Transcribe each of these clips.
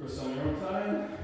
First on your own time.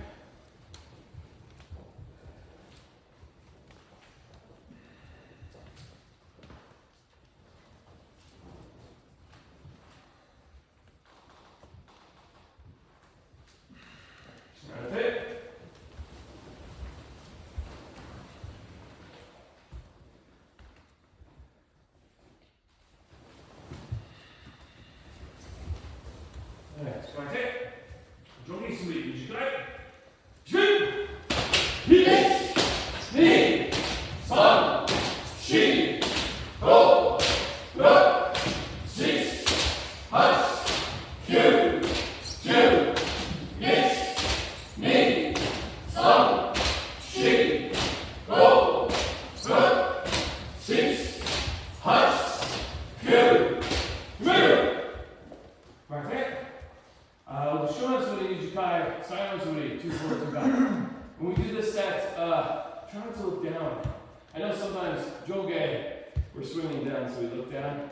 When we do this set, try not to look down. I know sometimes joge, we're swinging down, so we look down.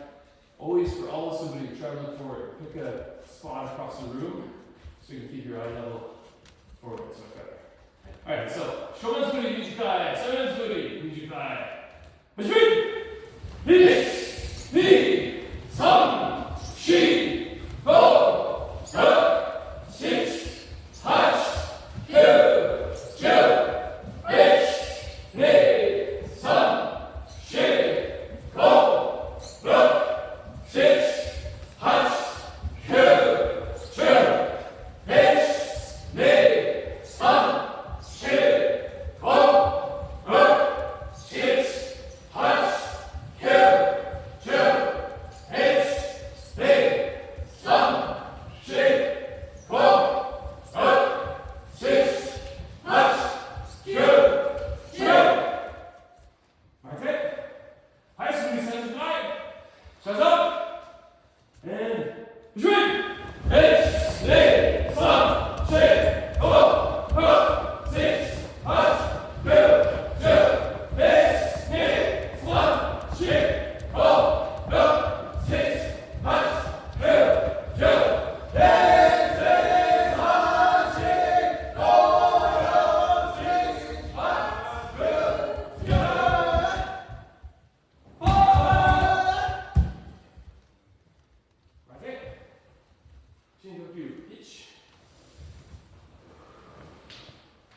Always for all somebody, try to look forward. Pick a spot across the room so you can keep your eye level forward. So okay. Alright, so shomen's booty, Mijikai, semen's booty, Mijikai. Between this, ni, san, shi, go, six, hash,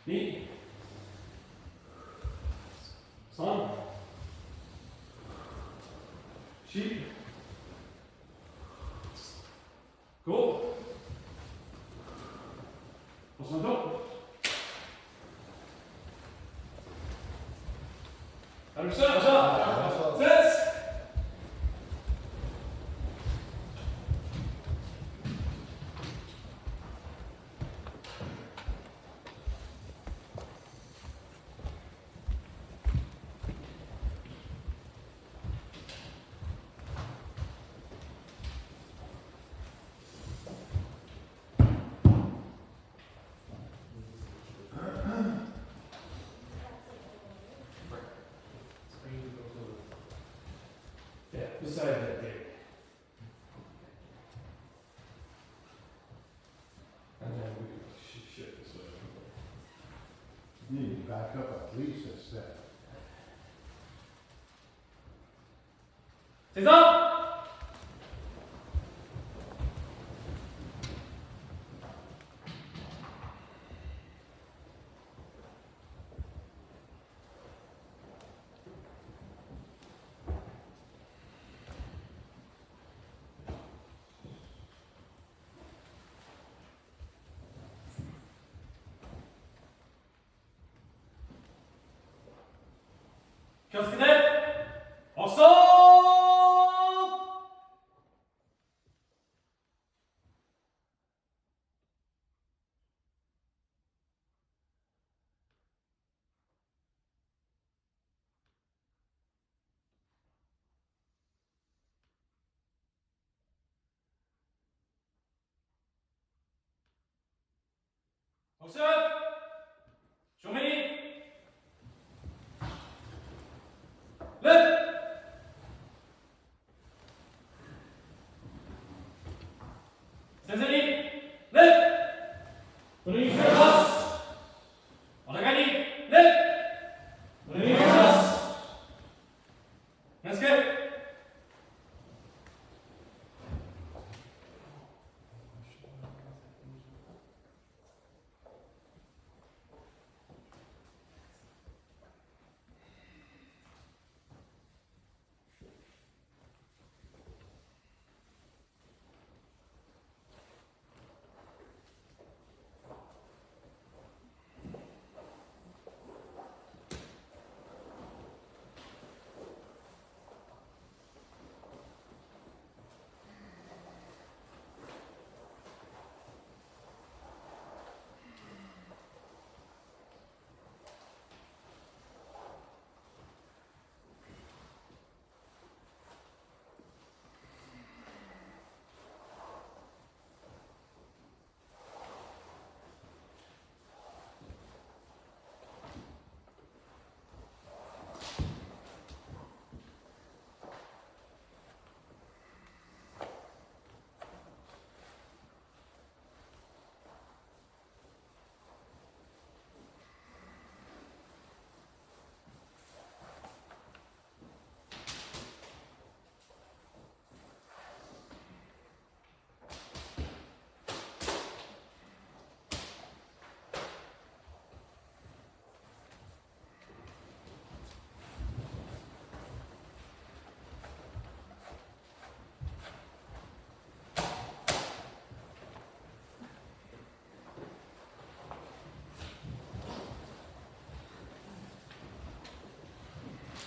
ni, san, shi, go, osando. Understand? Sets. Yeah, beside that gate. And then we shift this way. You need to back up at least a step. Seize up! Quinze cadets, ensemble! Hokusub! Shomei! Lip! Sensei! Lip! Onegaishimasu! Onagai ni lip! Onegaishimasu! Let's go!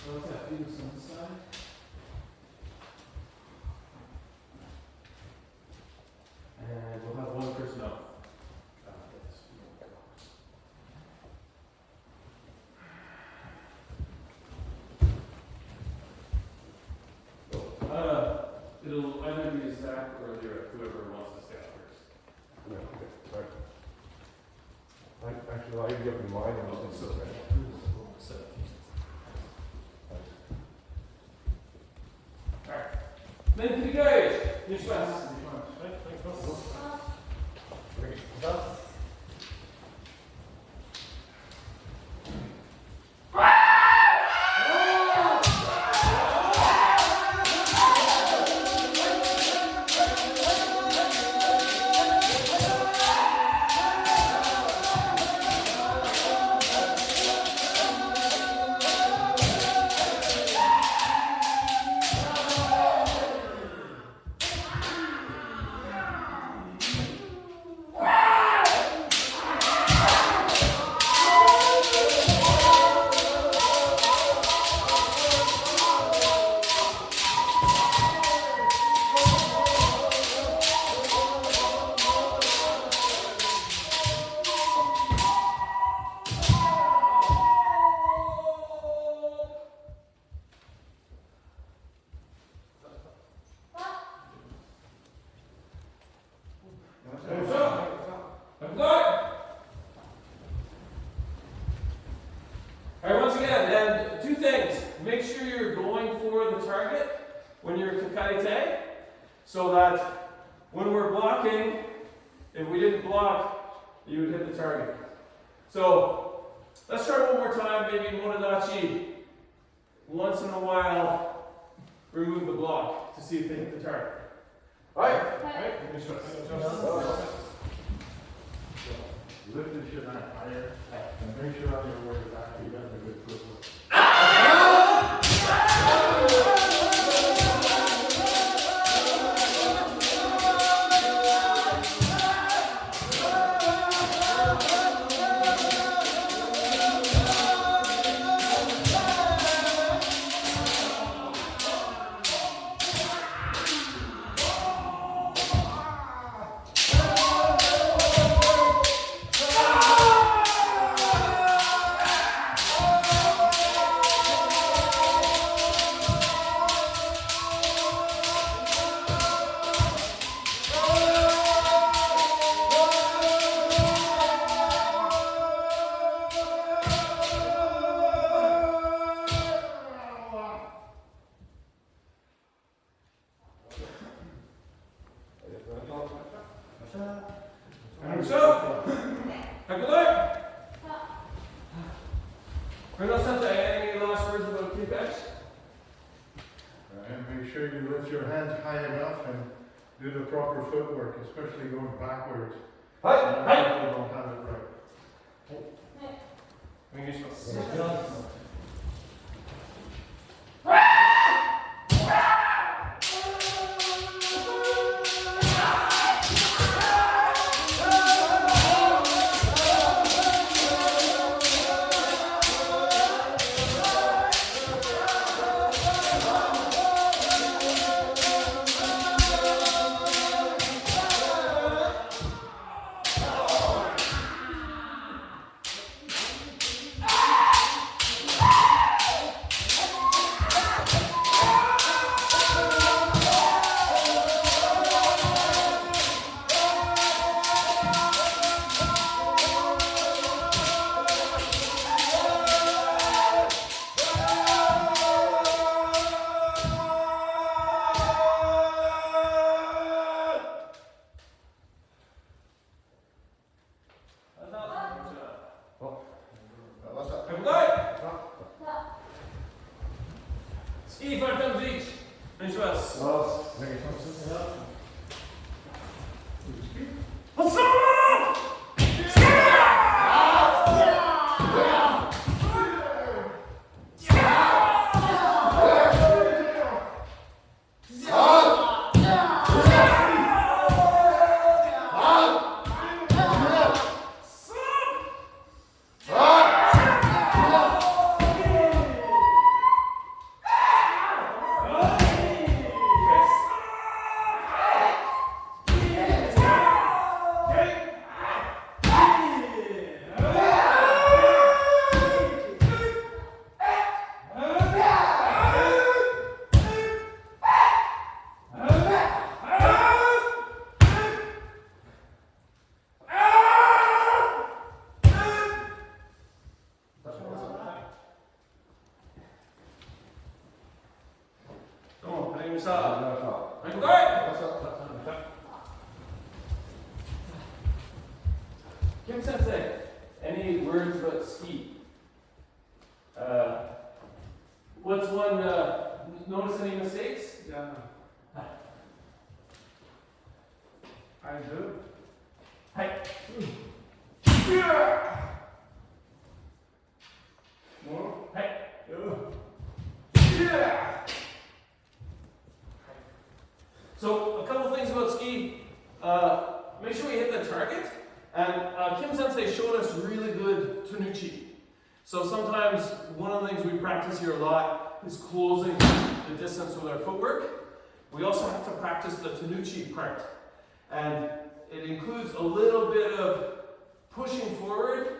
So what's that? Fingers on this side? And we'll have one person up. It'll either be Zach or Lyra, whoever wants to stay up first. Yeah, okay, sorry. Actually, I'll get in mine and I'll just sit there. Alright. Then to the guys. Nishmas. Alright, once again, and two things. Make sure you're going for the target when you're karate, so that when we're blocking, if we didn't block, you would hit the target. So let's try one more time, maybe monodachi. Once in a while, remove the block to see if they hit the target. Alright? Lift this shit not higher, and make sure on your way back, you got a good footwork. Any last words about kickbacks? And make sure you lift your hands high enough and do the proper footwork, especially going backwards. Some people don't have it right. Ski 5 times each. Finish us. What's up? Kim Sensei, any words about ski? What's one, notice any mistakes? Yeah. I do. Hi. More. Hi. So, a couple things about ski. Make sure we hit the target. And Kim Sensei showed us really good tenuchi. So sometimes one of the things we practice here a lot is closing the distance with our footwork. We also have to practice the tenuchi part. And it includes a little bit of pushing forward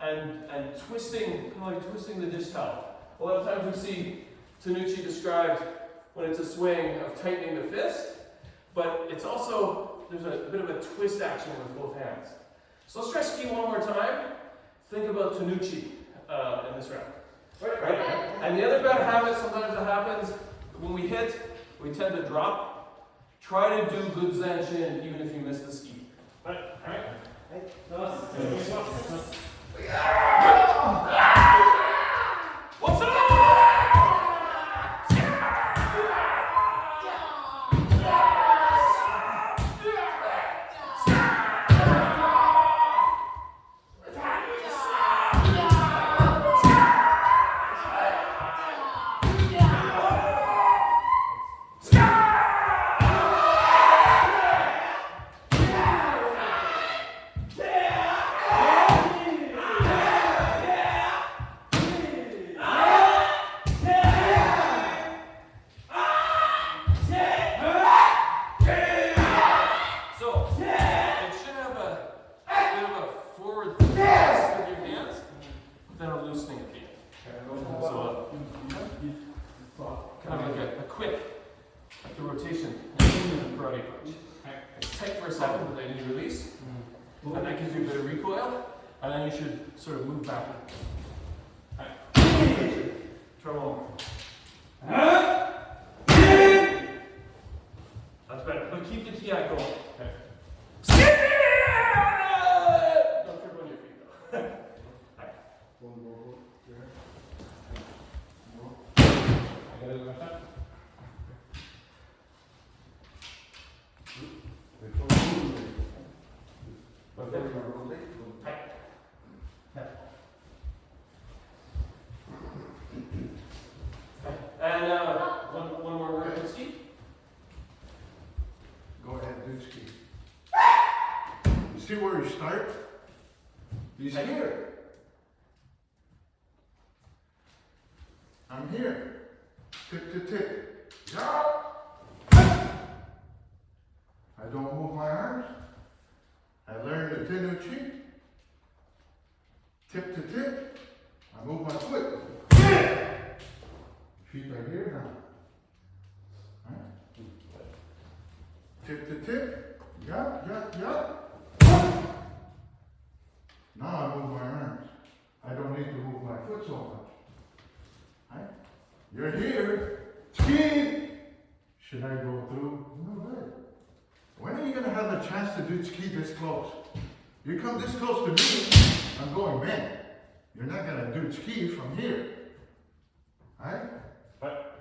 and twisting, kind of like twisting the dish towel. A lot of times we see tenuchi described when it's a swing of tightening the fist, but it's also, there's a bit of a twist action with both hands. So let's try ski one more time. Think about tenuchi in this round. Right? And the other bad habit, sometimes it happens, when we hit, we tend to drop. Try to do good zanshin even if you miss the ski. Right? What's up? And then you should sort of move back. Try one more. That's better. But keep the ki going. Okay. Don't trip on your feet though. And one more word for Steve. Go ahead, do ski. You see where he starts? He's here. I'm here. Tick, tick, tick. Yeah. I don't move my arms. I learned the tenuchi. Tip to tip. I move my foot. Feet are here now. Right. Tip to tip. Yeah, yeah, yeah. Now I move my arms. I don't need to move my foot so much. Right? You're here. Ski. Should I go through? No way. When are you going to have a chance to do ski this close? You come this close to me, I'm going bend. You're not going to do ski from here. Right?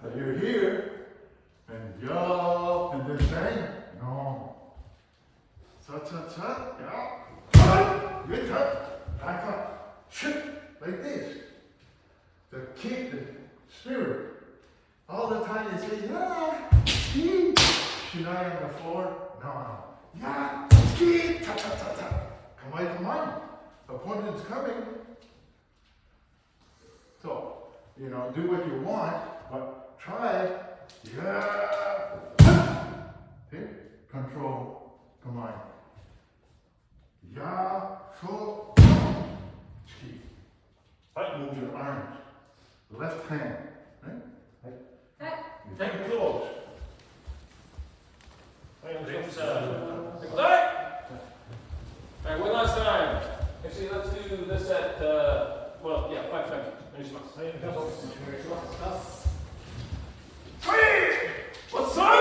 So you're here, and jump, and then bang. No. Cha-cha-cha, yeah. Good up, back up, shoot, like this. To keep the spirit. All the time you say, yeah, ski. Should I on the floor? No. Yeah, ski, ta-ta-ta-ta. Come on. Opponent's coming. So, do what you want, but try. Yeah. Okay? Control. Come on. Yeah. So. Ski. Move your arms. Left hand. Right? You take close. Alright, one last time. Actually, let's do this at, 5 times. What's up?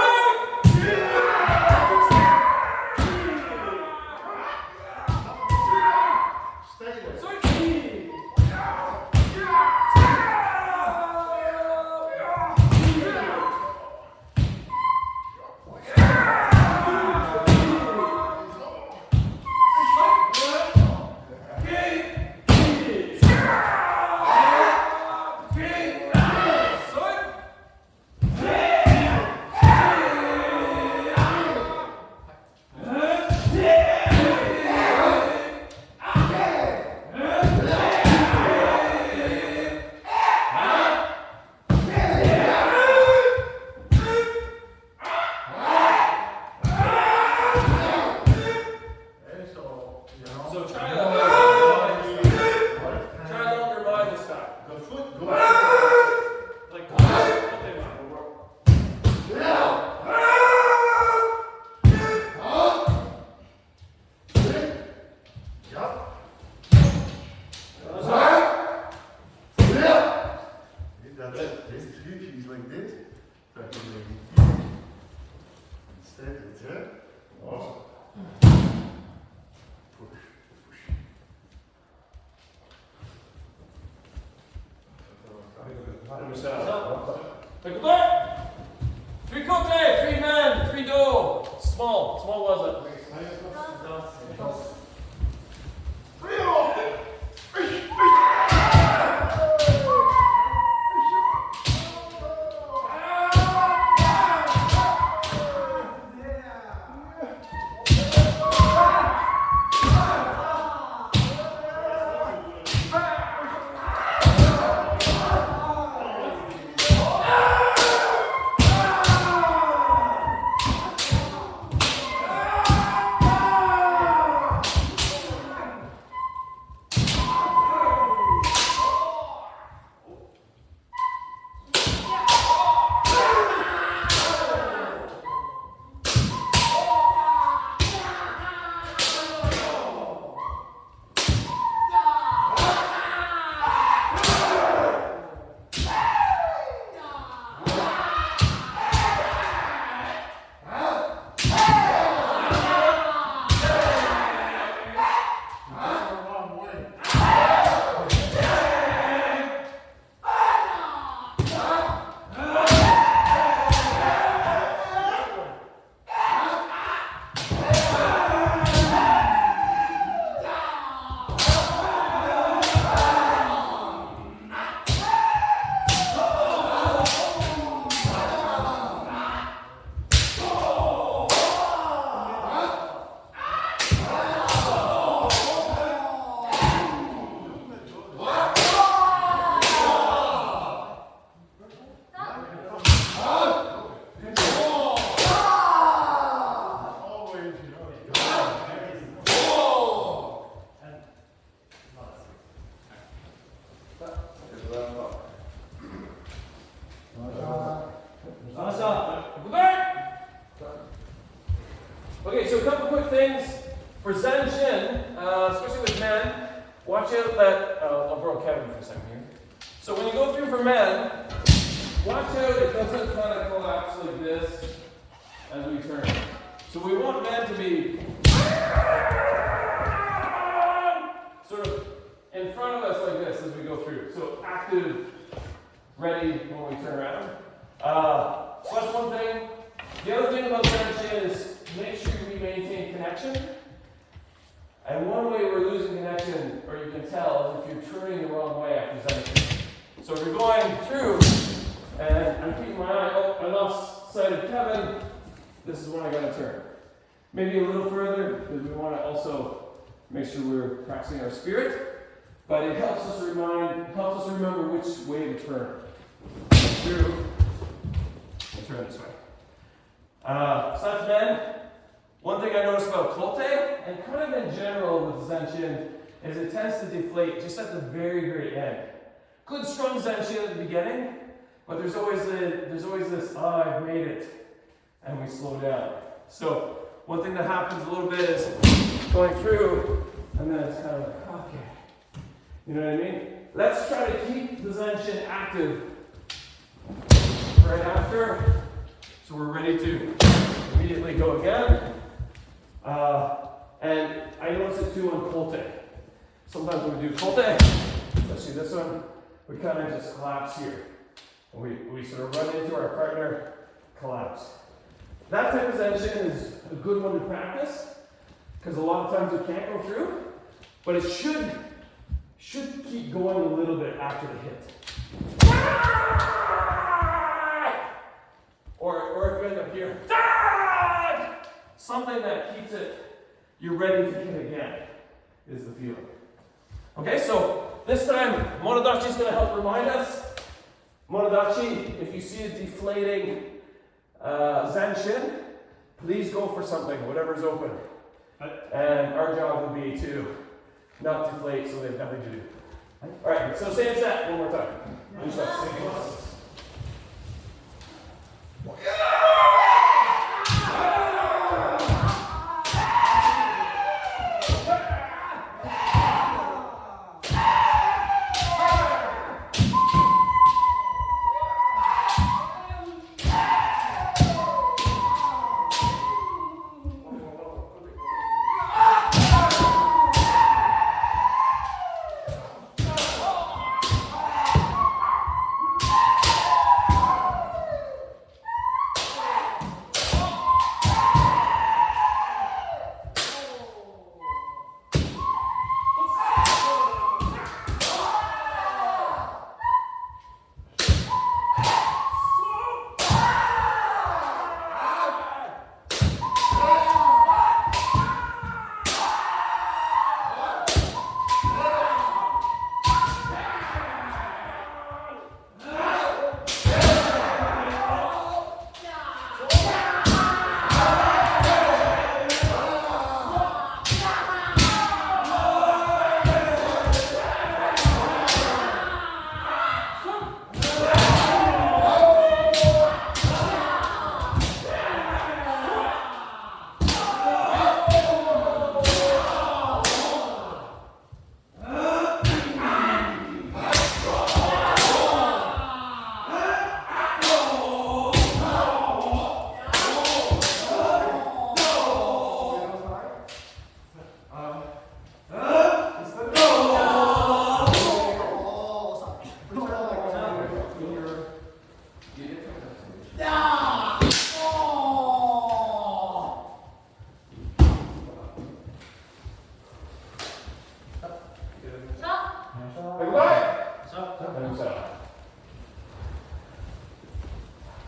Three côtés, 3 men, 3 dos. Small was it? out that, I'll borrow Kevin for a second here. So when you go through for men, watch out it doesn't kind of collapse like this as we turn. So we want men to be sort of in front of us like this as we go through. So active, ready when we turn around. So that's one thing. The other thing about Zanshin is make sure we maintain connection. And one way we're losing connection, or you can tell, is if you're turning the wrong way after Zanshin. So if you're going through, and I'm keeping my eye, oh, I lost sight of Kevin, this is when I gotta turn. Maybe a little further, because we want to also make sure we're practicing our spirit, but it helps us remember which way to turn. Through, and turn this way. So that's men. One thing I noticed about Kote, and kind of in general with Zanshin, is it tends to deflate just at the very, very end. Good strong Zanshin at the beginning, but there's always this, I've made it, and we slow down. So one thing that happens a little bit is going through, and then it's kind of like, okay. You know what I mean? Let's try to keep the Zanshin active right after, so we're ready to immediately go again. And I notice it too on Kote. Sometimes when we do Kote, especially this one, we kind of just collapse here. And we sort of run into our partner, collapse. That type of Zanshin is a good one to practice, because a lot of times you can't go through, but it should keep going a little bit after the hit. Or if you end up here, something that keeps it, you're ready to hit again, is the feeling. Okay, so this time, Monodachi is going to help remind us. Monodachi, if you see a deflating Zanshin, please go for something, whatever's open. And our job will be to not deflate so they have nothing to do. Alright, so same set one more time.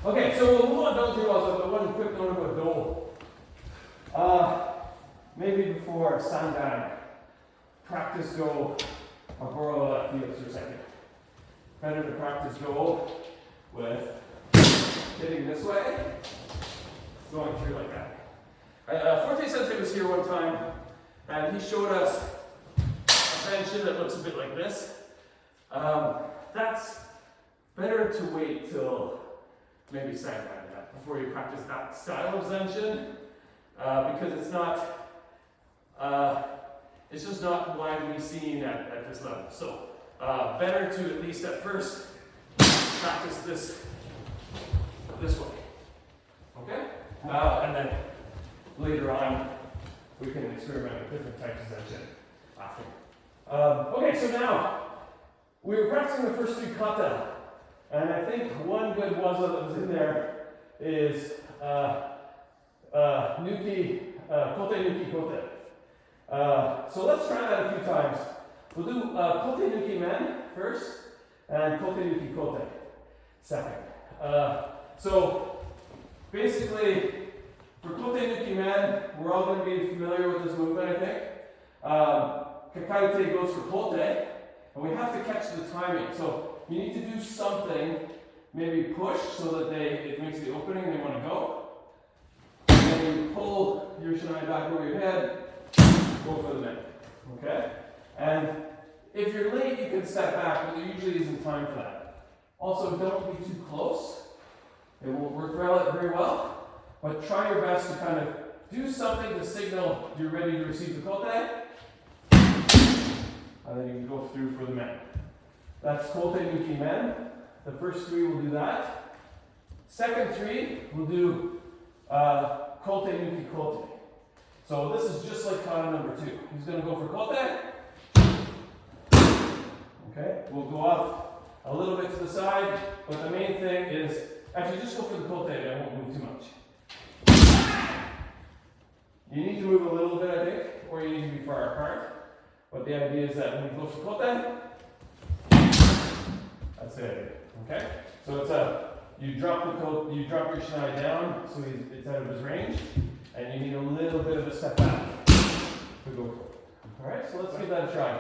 Okay, so we'll move on to drills, but one quick note about do. Maybe before sundown, practice do. I'll borrow that Felix for a second. Better to practice do with hitting this way, going through like that. Forte Sensei was here one time, and he showed us a Zanshin that looks a bit like this. That's better to wait till maybe sundown before you practice that style of Zanshin, because it's not, It's just not widely seen at this level. So better to at least at first practice this way. Okay? And then later on we can experiment with different types of zenchen after. Okay, so now we were practicing the first 3 kata. And I think one good waza that was in there is nuki, kote nuki kote. So let's try that a few times. We'll do kote nuki men first, and kote nuki kote second. So basically, for kote nuki men, we're all going to be familiar with this movement, I think. Kakaite goes for kote, and we have to catch the timing. So you need to do something, maybe push so that it makes the opening they want to go. And then you pull your shinai back over your head, go for the men. Okay? And if you're late, you can step back, but there usually isn't time for that. Also, don't be too close. It won't work very well. But try your best to kind of do something to signal you're ready to receive the kote. And then you can go through for the men. That's kote nuki men. The first 3 will do that. Second 3 will do kote nuki kote. So this is just like kata number 2. He's going to go for kote. Okay, we'll go off a little bit to the side, but the main thing is actually just go for the kote. I won't move too much. You need to move a little bit, I think, or you need to be far apart. But the idea is that when you go for kote, that's it. Okay? So it's you drop your shinai down so it's out of his range, and you need a little bit of a step back to go for it. Alright, so let's give that a try.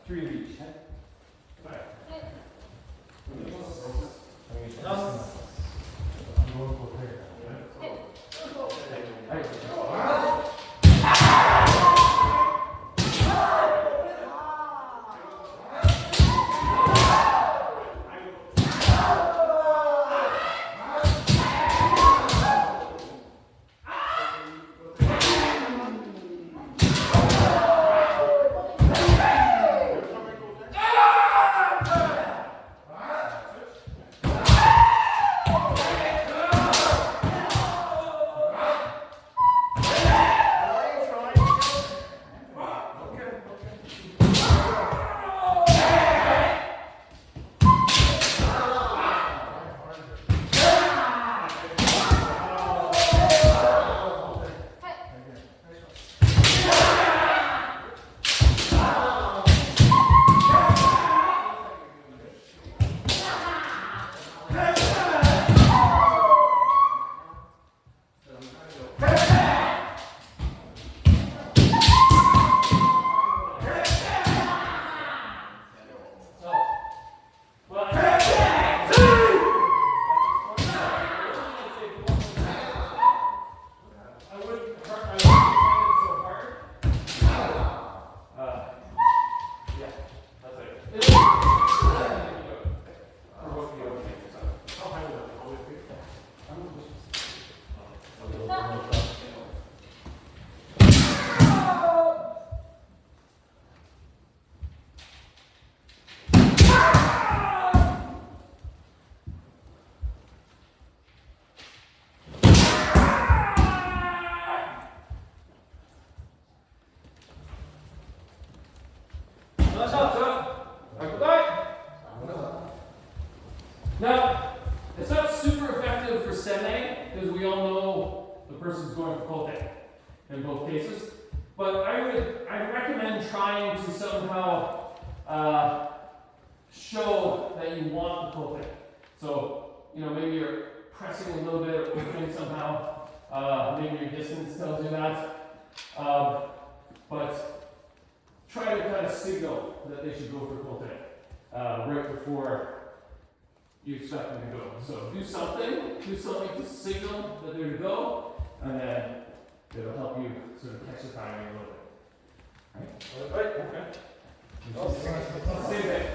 3 of each. Alright. Now, it's not super effective for sene, because we all know the person's going for kote in both cases. But I recommend trying to somehow show that you want the kote. So, maybe you're pressing a little bit or opening somehow. Maybe your distance tells you that. But try to kind of signal that they should go for kote right before you expect them to go. So do something to signal that they're to go, and then it'll help you sort of catch the timing a little bit. Right? Okay. Same thing.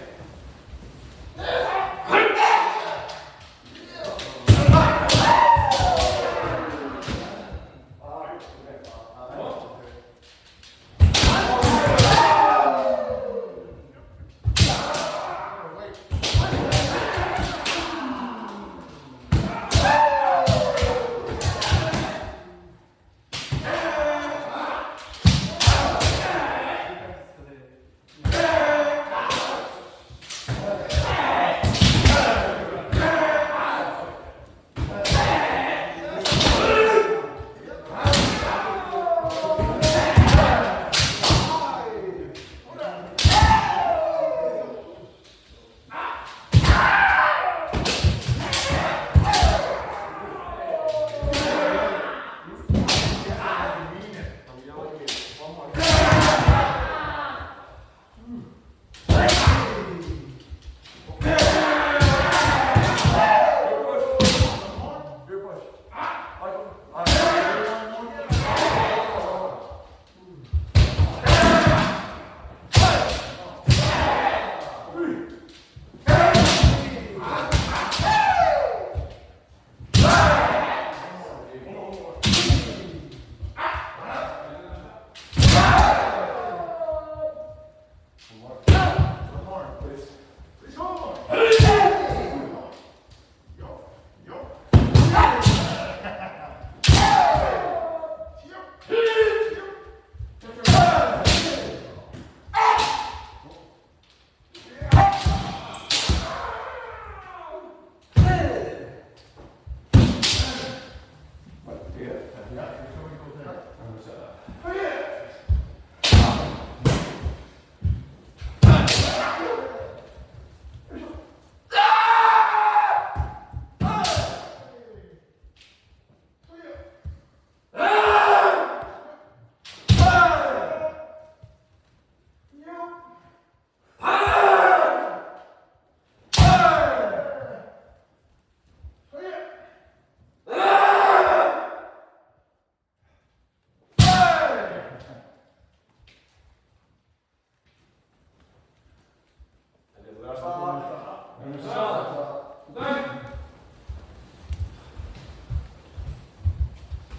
hard, please. Please hard. Yo, yo.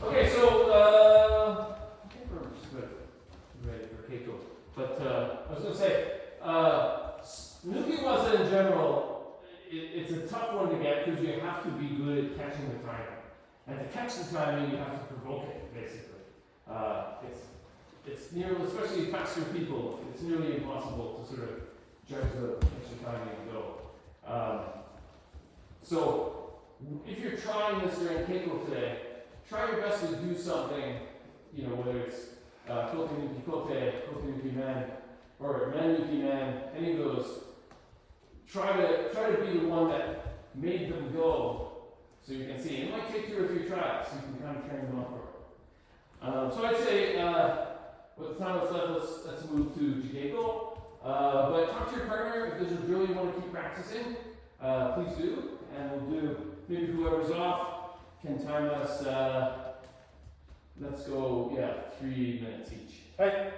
Okay, so I think we're just good, ready for Keiko. But I was going to say, Nuki-waza in general, it's a tough one to get because you have to be good at catching the timing. And to catch the timing, you have to provoke it, basically. It's nearly, especially faster people, it's nearly impossible to sort of judge the extra timing and go. So if you're trying this during Keiko today, try your best to do something, you know, whether it's Kote Nuki Kote, Kote Nuki Man, or Man Nuki Man, any of those. Try to be the one that made them go, so you can see. It might take 2 or 3 tries, so you can kind of train them up for it. So I'd say, with the time that's left, let's move to Jigeko. But talk to your partner if there's a drill you want to keep practicing. Please do, and we'll do. Maybe whoever's off can time us. Let's go. 3 minutes each. Hey.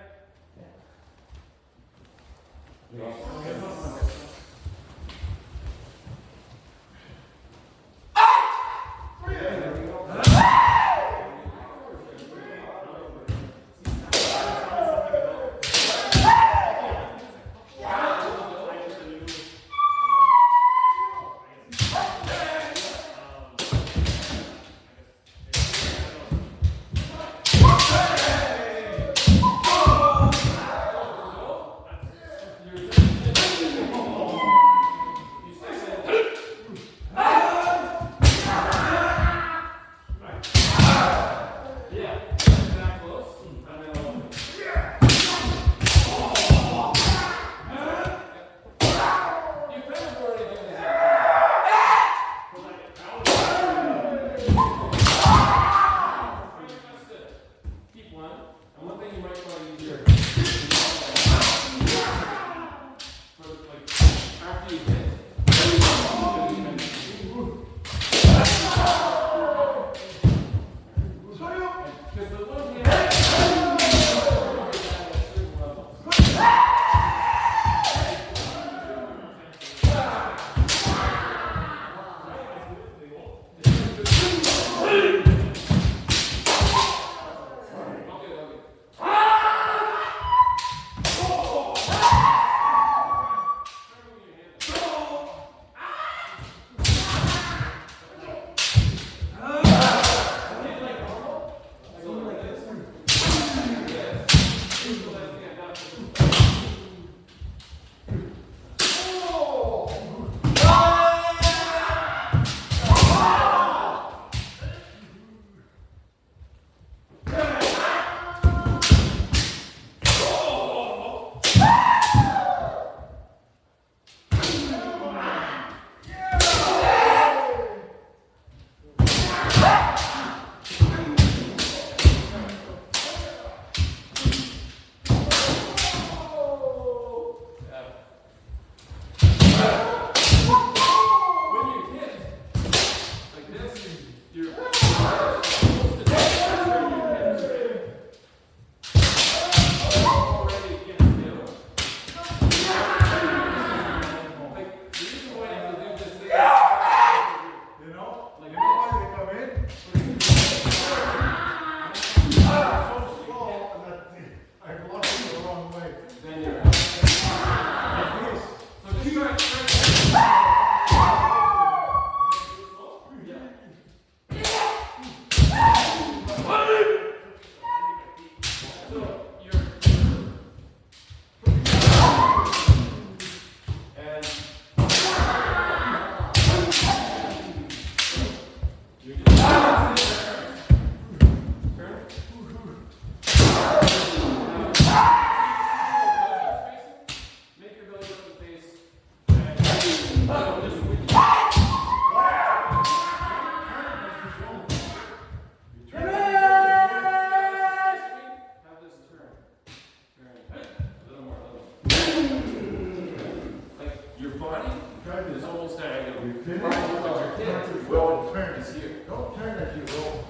how do you drive this almost diagonal? You finish? But your kid will is here. Don't turn as you go.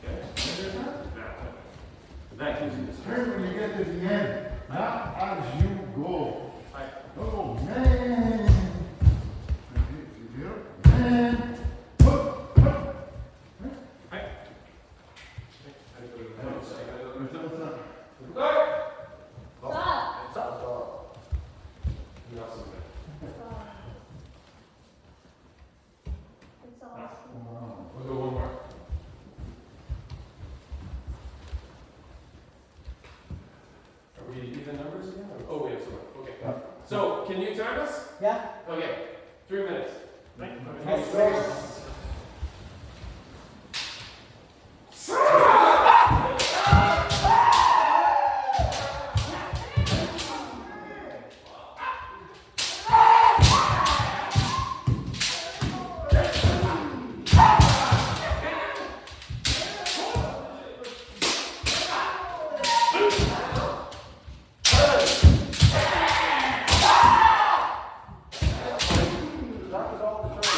Okay? That. That gives you this. Turn when you get to the end, not as you go. Right. Don't go, man. You hear? Man. Hup, hup. Right. We'll go one more. Are we even numbers again? Oh, we have some. Okay. So, can you time us? Yeah. Okay. 3 minutes. Yes. That was all the turn,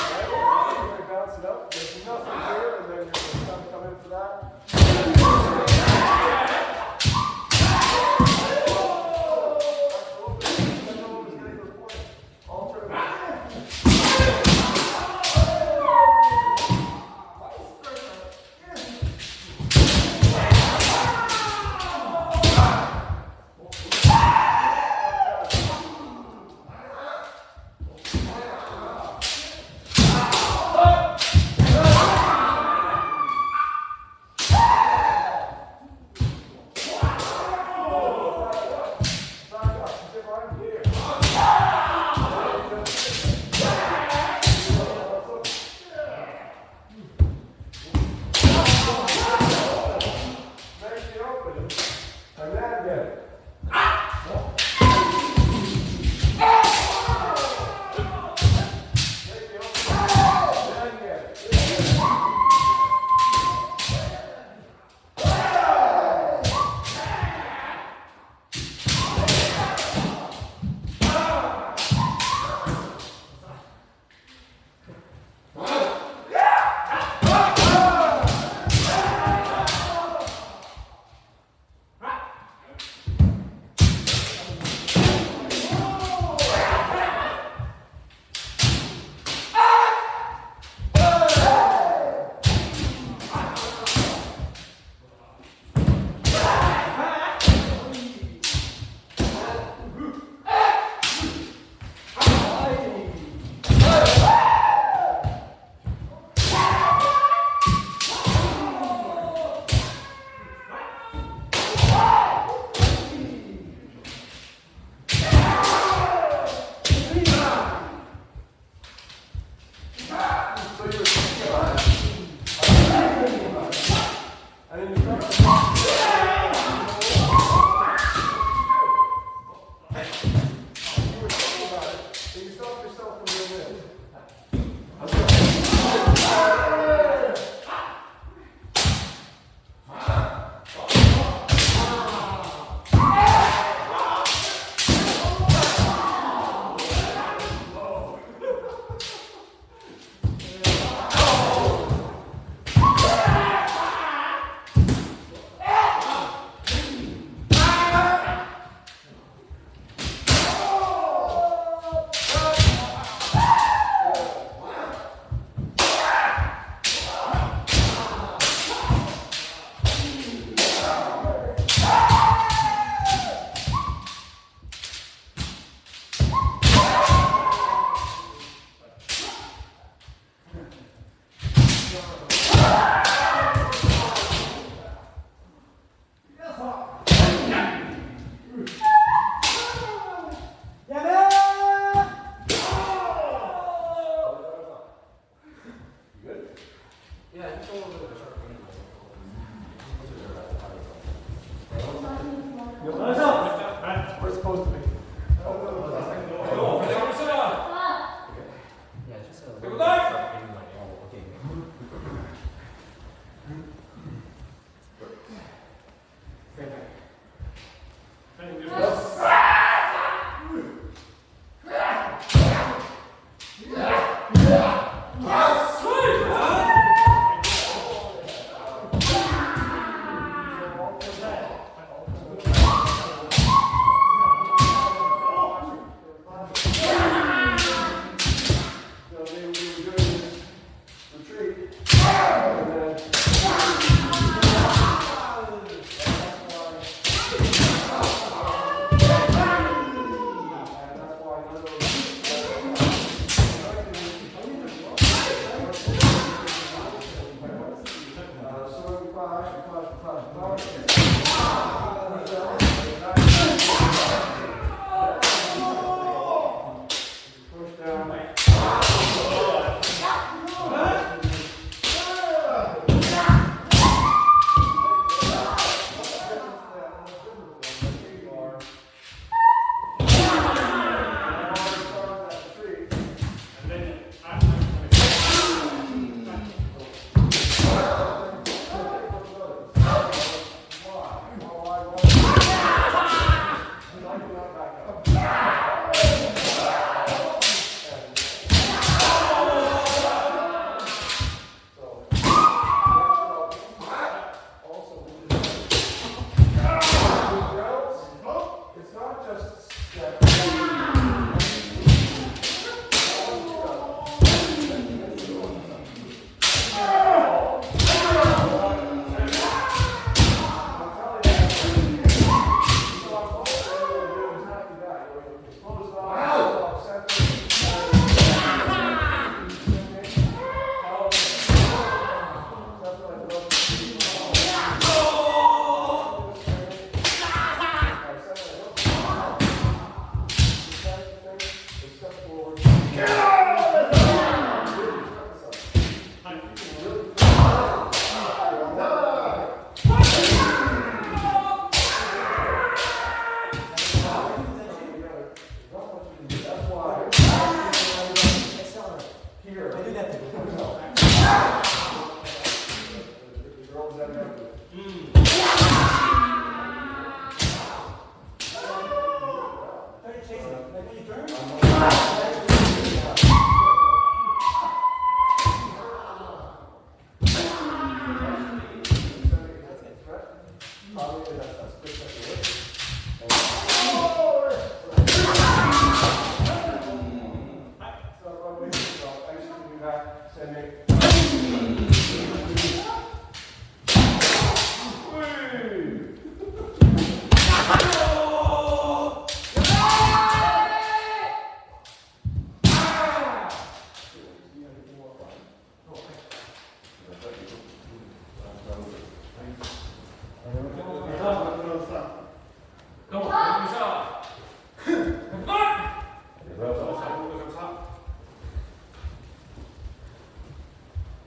right?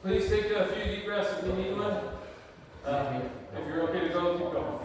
Please take a few deep breaths if you need one. If you're okay to go, keep going.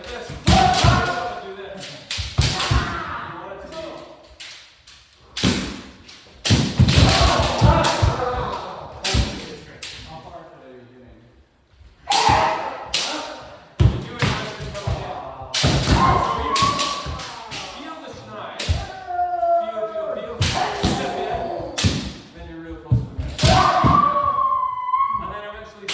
like this. You want to do this. You want it to be. How far could I be doing? You do it as you're coming in. Feel the schneid. Feel. Step in. Then you're real close to the net. And then eventually.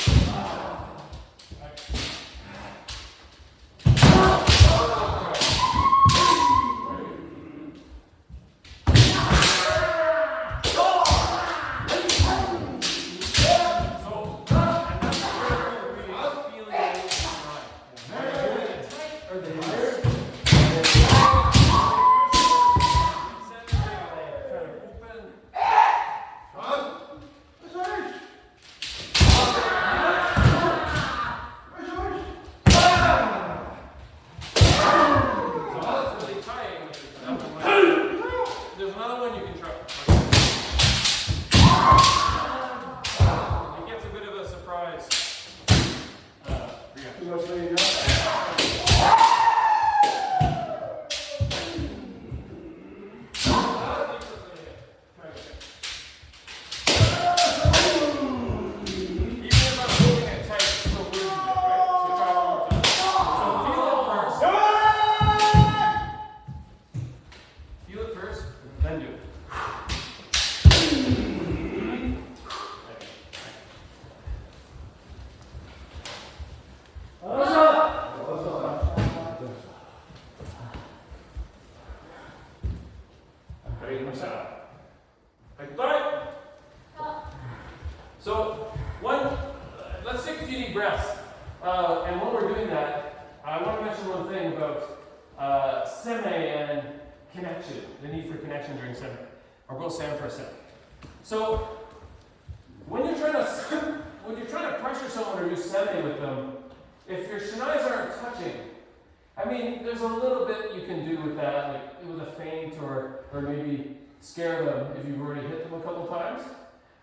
There's another one you can try. It gets a bit of a surprise. Feel it first, then do it. Ready, so, let's take a few deep breaths. And while we're doing that, I want to mention one thing about seme and connection, the need for connection during seme. I'll go Sam for a sec. So, when you're trying to pressure someone or do seme with them, if your shinais aren't touching, I mean, there's a little bit you can do with that, like with a feint or maybe scare them if you've already hit them a couple times.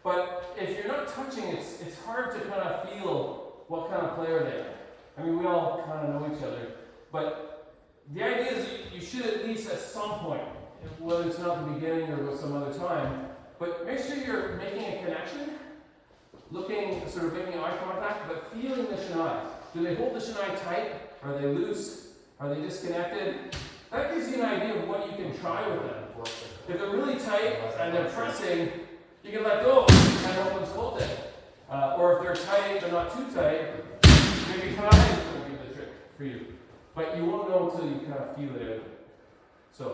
But if you're not touching, it's hard to kind of feel what kind of player they are. I mean, we all kind of know each other, but the idea is you should at least at some point, whether it's not the beginning or some other time, but make sure you're making a connection, sort of making eye contact, but feeling the shinai. Do they hold the shinai tight? Are they loose? Are they disconnected? That gives you an idea of what you can try with them. If they're really tight and they're pressing, you can let go and open hold it. Or if they're tight but not too tight, maybe kind will be the trick for you. But you won't know until you kind of feel it out. So,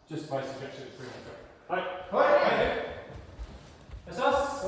just my suggestion for you. Hi. It's us.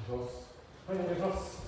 お願いします。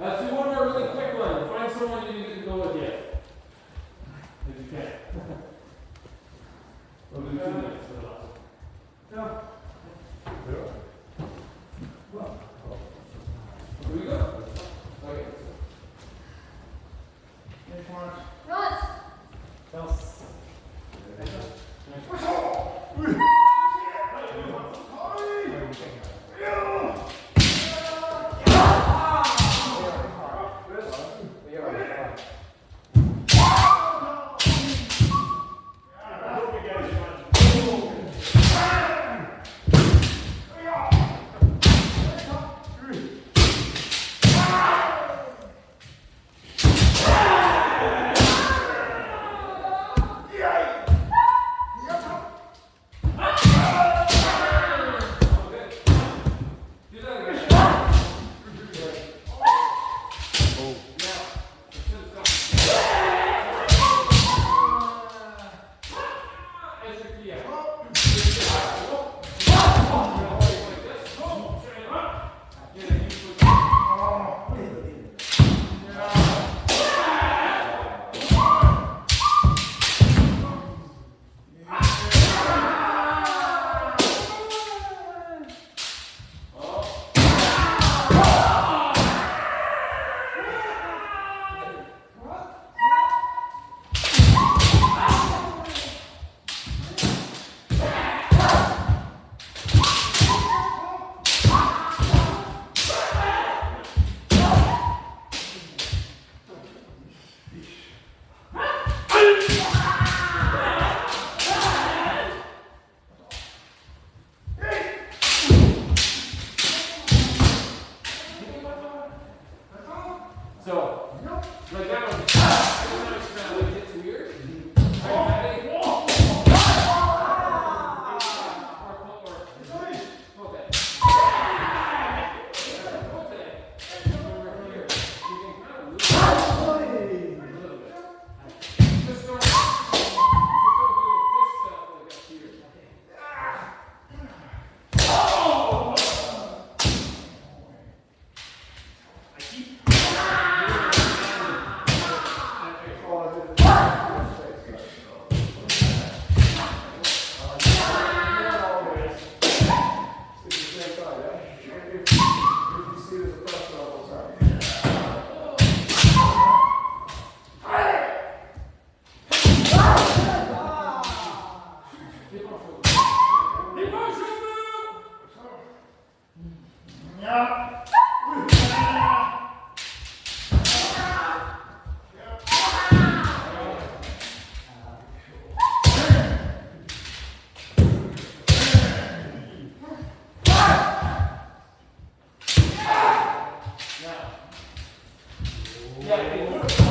Let's do one more really quick one. Find someone you need to go with yet. If you can. We'll do 2 minutes for the last one. Yeah. Here we go. Okay. Next one. Ross. Else. So, right down. It gets weird. Are you ready? Yeah,